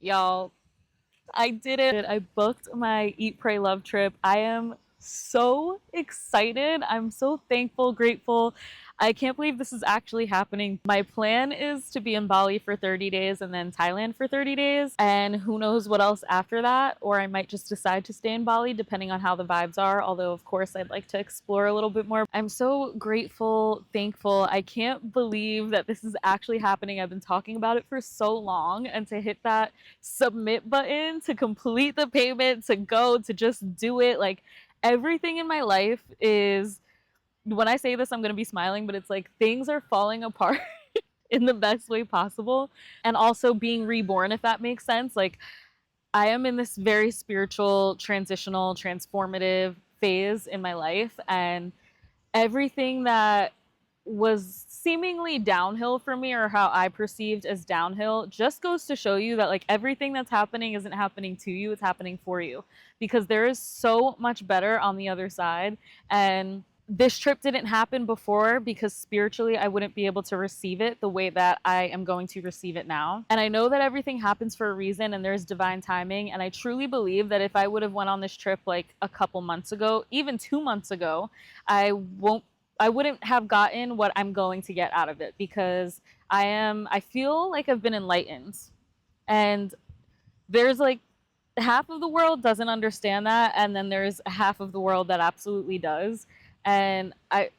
Y'all, I did it. I booked my Eat, Pray, Love trip. I am so excited. I'm so thankful, grateful. I can't believe this is actually happening. My plan is to be in Bali for 30 days and then Thailand for 30 days. And who knows what else after that. Or I might just decide to stay in Bali depending on how the vibes are. Although, of course, I'd like to explore a little bit more. I'm so grateful, thankful. I can't believe that this is actually happening. I've been talking about it for so long. And to hit that submit button, to complete the payment, to go, to just do it, like everything in my life is, when I say this, I'm going to be smiling, but it's like things are falling apart in the best way possible. And also being reborn, if that makes sense. Like, I am in this very spiritual, transitional, transformative phase in my life. And everything that was seemingly downhill for me, or how I perceived as downhill, just goes to show you that like everything that's happening isn't happening to you, it's happening for you, because there is so much better on the other side. And this trip didn't happen before because spiritually I wouldn't be able to receive it the way that I am going to receive it now. And I know that everything happens for a reason and there's divine timing, and I truly believe that if I would have went on this trip like a couple months ago, even 2 months ago, I wouldn't have gotten what I'm going to get out of it, because I feel like I've been enlightened. And there's like half of the world doesn't understand that, and then there's half of the world that absolutely does. And I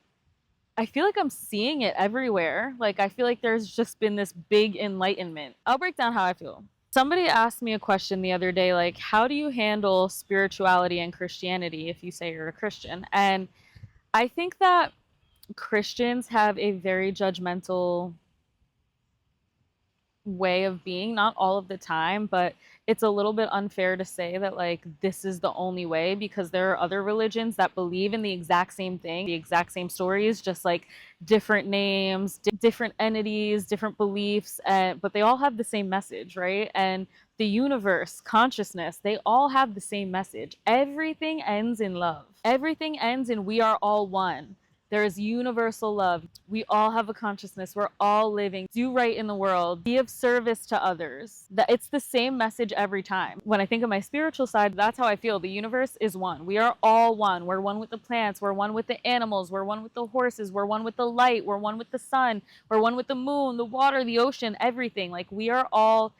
feel like I'm seeing it everywhere. Like I feel like there's just been this big enlightenment. I'll break down how I feel. Somebody asked me a question the other day, like, how do you handle spirituality and Christianity if you say you're a Christian? And I think that Christians have a very judgmental way of being, not all of the time, but it's a little bit unfair to say that like this is the only way, because there are other religions that believe in the exact same thing, the exact same stories, just like different names, different entities, different beliefs, but they all have the same message, right? And the universe, consciousness, they all have the same message. Everything ends in love. Everything ends in we are all one. There is universal love. We all have a consciousness. We're all living. Do right in the world. Be of service to others. It's the same message every time. When I think of my spiritual side, that's how I feel. The universe is one. We are all one. We're one with the plants. We're one with the animals. We're one with the horses. We're one with the light. We're one with the sun. We're one with the moon, the water, the ocean, everything. Like we are all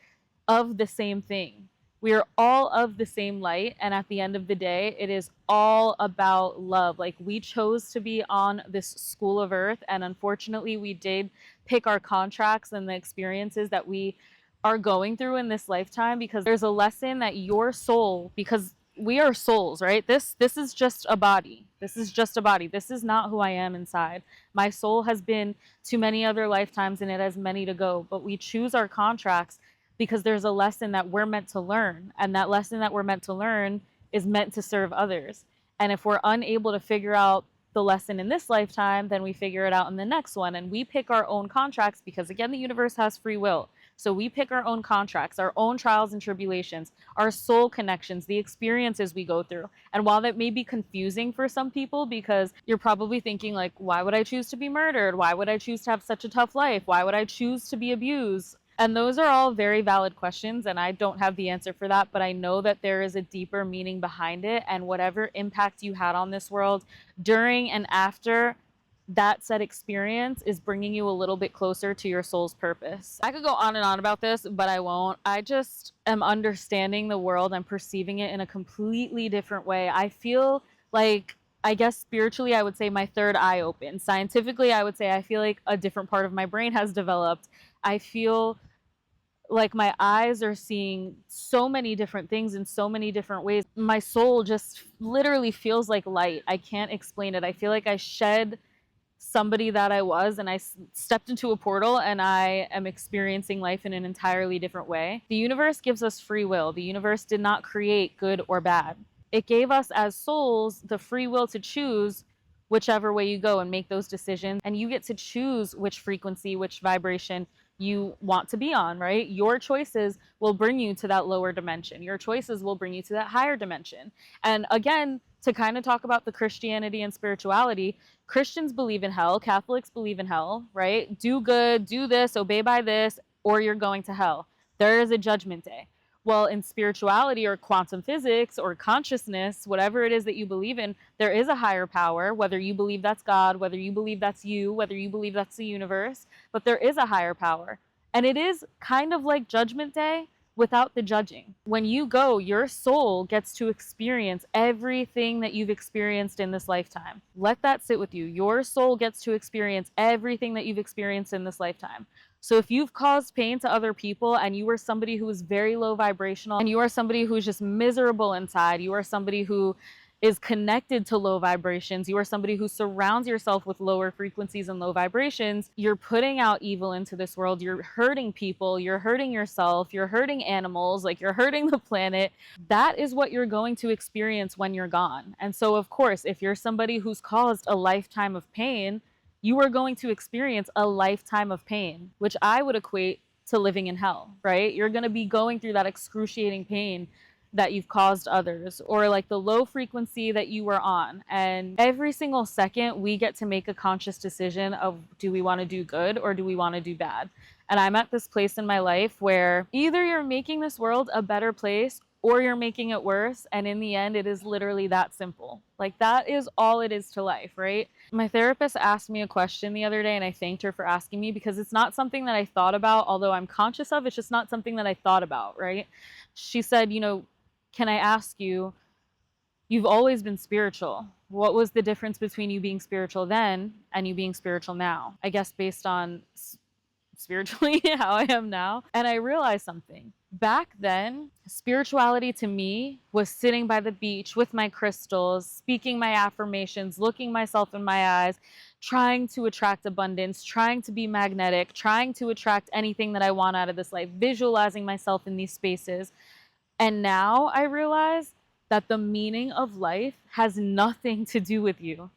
of the same thing. We are all of the same light. And at the end of the day, it is all about love. Like we chose to be on this school of earth. And unfortunately, we did pick our contracts and the experiences that we are going through in this lifetime, because there's a lesson that your soul, because we are souls, right? This is just a body. This is just a body. This is not who I am inside. My soul has been to many other lifetimes and it has many to go. But we choose our contracts because there's a lesson that we're meant to learn. And that lesson that we're meant to learn is meant to serve others. And if we're unable to figure out the lesson in this lifetime, then we figure it out in the next one. And we pick our own contracts because, again, the universe has free will. So we pick our own contracts, our own trials and tribulations, our soul connections, the experiences we go through. And while that may be confusing for some people, because you're probably thinking like, why would I choose to be murdered? Why would I choose to have such a tough life? Why would I choose to be abused? And those are all very valid questions, and I don't have the answer for that, but I know that there is a deeper meaning behind it, and whatever impact you had on this world during and after that said experience is bringing you a little bit closer to your soul's purpose. I could go on and on about this, but I won't. I just am understanding the world. I'm perceiving it in a completely different way. I feel like, I guess spiritually, I would say my third eye opened. Scientifically, I would say I feel like a different part of my brain has developed. I feel like my eyes are seeing so many different things in so many different ways. My soul just literally feels like light. I can't explain it. I feel like I shed somebody that I was and I stepped into a portal and I am experiencing life in an entirely different way. The universe gives us free will. The universe did not create good or bad. It gave us as souls the free will to choose whichever way you go and make those decisions. And you get to choose which frequency, which vibration you want to be on, right? Your choices will bring you to that lower dimension. Your choices will bring you to that higher dimension. And again, to kind of talk about the Christianity and spirituality, Christians believe in hell, Catholics believe in hell, right? Do good, do this, obey by this, or you're going to hell. There is a judgment day. Well, in spirituality or quantum physics or consciousness, whatever it is that you believe in, there is a higher power, whether you believe that's God, whether you believe that's you, whether you believe that's the universe, but there is a higher power. And it is kind of like Judgment Day without the judging. When you go, your soul gets to experience everything that you've experienced in this lifetime. Let that sit with you. Your soul gets to experience everything that you've experienced in this lifetime. So if you've caused pain to other people and you are somebody who is very low vibrational and you are somebody who's just miserable inside, you are somebody who is connected to low vibrations, you are somebody who surrounds yourself with lower frequencies and low vibrations, you're putting out evil into this world, you're hurting people, you're hurting yourself, you're hurting animals, like you're hurting the planet. That is what you're going to experience when you're gone. And so, of course, if you're somebody who's caused a lifetime of pain, you are going to experience a lifetime of pain, which I would equate to living in hell, right? You're going to be going through that excruciating pain that you've caused others, or like the low frequency that you were on. And every single second, we get to make a conscious decision of, do we want to do good or do we want to do bad? And I'm at this place in my life where either you're making this world a better place or you're making it worse. And in the end, it is literally that simple. Like, that is all it is to life, right? My therapist asked me a question the other day, and I thanked her for asking me, because it's not something that I thought about, although I'm conscious of, it's just not something that I thought about, right? She said, can I ask you, you've always been spiritual. What was the difference between you being spiritual then and you being spiritual now? I guess based on spiritually how I am now. And I realized something. Back then, spirituality to me was sitting by the beach with my crystals, speaking my affirmations, looking myself in my eyes, trying to attract abundance, trying to be magnetic, trying to attract anything that I want out of this life, visualizing myself in these spaces. And now I realize that the meaning of life has nothing to do with you.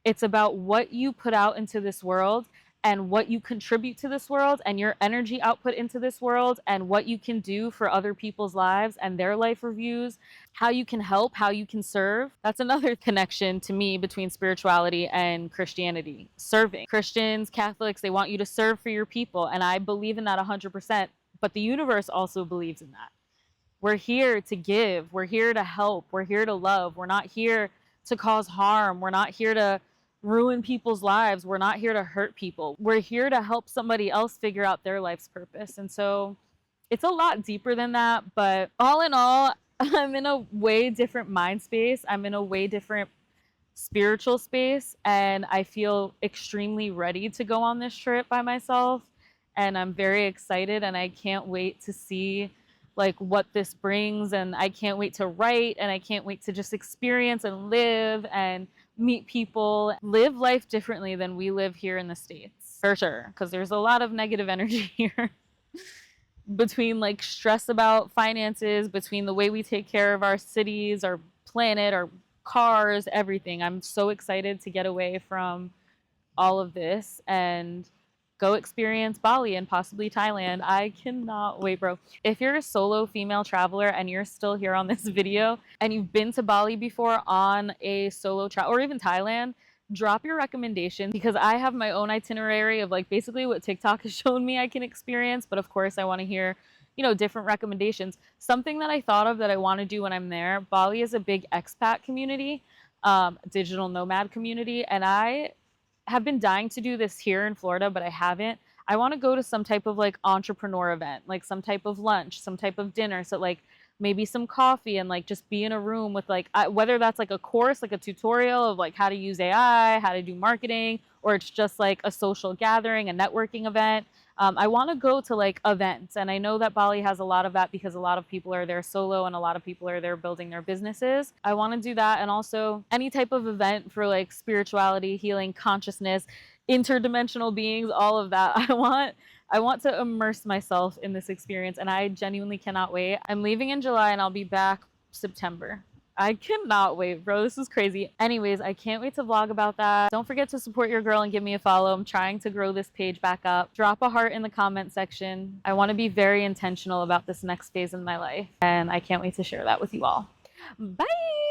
It's about what you put out into this world and what you contribute to this world and your energy output into this world and what you can do for other people's lives and their life reviews, how you can help, how you can serve. That's another connection to me between spirituality and Christianity. Serving. Christians, Catholics, they want you to serve for your people. And I believe in that 100%. But the universe also believes in that. We're here to give. We're here to help. We're here to love. We're not here to cause harm. We're not here to ruin people's lives. We're not here to hurt people. We're here to help somebody else figure out their life's purpose. And so it's a lot deeper than that. But all in all, I'm in a way different mind space. I'm in a way different spiritual space. And I feel extremely ready to go on this trip by myself. And I'm very excited. And I can't wait to see like what this brings, and I can't wait to write, and I can't wait to just experience and live and meet people, live life differently than we live here in the States, for sure, because there's a lot of negative energy here between like stress about finances, between the way we take care of our cities, our planet, our cars, everything. I'm so excited to get away from all of this and go experience Bali and possibly Thailand. I cannot wait, bro. If you're a solo female traveler and you're still here on this video and you've been to Bali before on a solo travel, or even Thailand, drop your recommendations, because I have my own itinerary of like basically what TikTok has shown me I can experience. But of course, I want to hear, different recommendations. Something that I thought of that I want to do when I'm there, Bali is a big expat community, digital nomad community. And I have been dying to do this here in Florida, but I haven't. I want to go to some type of like entrepreneur event, like some type of lunch, some type of dinner. So like maybe some coffee and like just be in a room with like, whether that's like a course, like a tutorial of like how to use AI, how to do marketing, or it's just like a social gathering, a networking event. I want to go to like events. And I know that Bali has a lot of that because a lot of people are there solo and a lot of people are there building their businesses. I want to do that. And also any type of event for like spirituality, healing, consciousness, interdimensional beings, all of that. I want to immerse myself in this experience, and I genuinely cannot wait. I'm leaving in July and I'll be back September. I cannot wait, bro. This is crazy. Anyways, I can't wait to vlog about that. Don't forget to support your girl and give me a follow. I'm trying to grow this page back up. Drop a heart in the comment section. I want to be very intentional about this next phase in my life, and I can't wait to share that with you all. Bye!